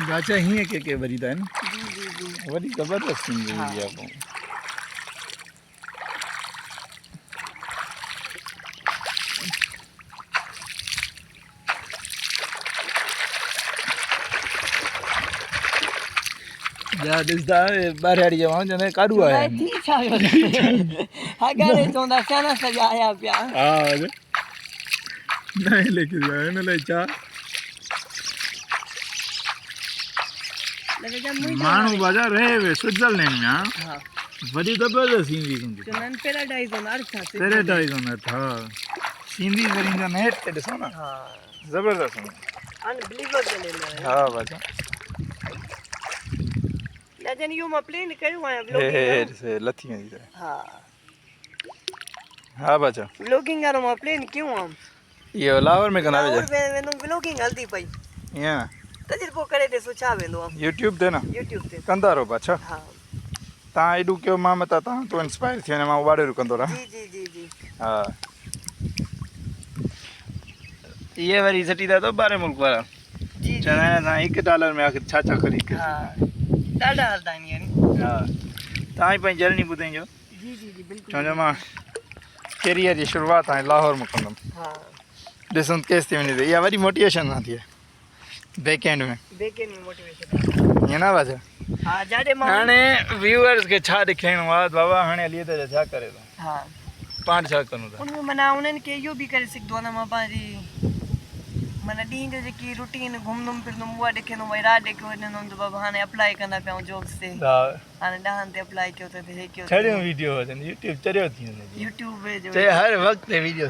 गाचा ही है के वरी था ना वरी जबरदस्त सीन है आपको या दिसदा बाहरी जवां जने काडू आया है थी छायो अगर चोंदा साना सजाया पिया हां नहीं लेके जाए ना ले चा मानू बाजार रहे वे स्विट्जरलैंड में हां वडी जबरदस्त सीन भी कुंदी चनन paradise on earth paradise on earth हां सीन भी वरिंदा नेट ते ॾिसो ना हां जबरदस्त अनबिलीवेबल हां बाजा लेकिन यू मां प्लेन कयो आया व्लॉगिंग से लथी दी हां हां बाजा व्लॉगिंग करो मां प्लेन क्यों हम ये लाहौर में कना और वेनो व्लॉगिंग हल्दी पई या तजरबो करे ॾिसो छा वेंदो हम YouTube ते ना YouTube ते कंदा रहो बाचा हां ता एडू क्यों मां मता ता तो इंस्पायर थिए मां वाडे कंदो रहा जी हां ये वाली सटी दा तो बारे मुल्क वाला जी चना ना $1 में आखिर छा खरीद के हां डाडा हलदा नहीं यानी हां ताई पे जर्नी बुधाई जो जी बिल्कुल चो मां कैरियर की शुरुआत है लाहौर में कंदम हां ॾिसूं केसि थी वञे इहा वरी मोटिवेशन न थिए बैक एंड में मोटिवेशन ईअं न बाजा हां जाडे मां हाणे व्यूअर्स खे छा ॾेखारिणो आहे बाबा हाणे हली त छा करे थो हां पाण छा करूं था उन मना उन्हनि खे इहो बि करे सघंदो आहे न मां पंहिंजी माना ॾींहं जो जेकी रूटीन घुमंदुमि फिरंदुमि उहा ॾेखारींदुमि वरी राति ॾेखे वञंदुमि त बाबा हाणे अप्लाई कंदा पिया जॉब्स ते हाणे 10 ते अप्लाई कयो त हे कयो छड़ियो वीडियो यूट्यूब चरियो थी वञे यूट्यूब जो हर वक़्तु वीडियो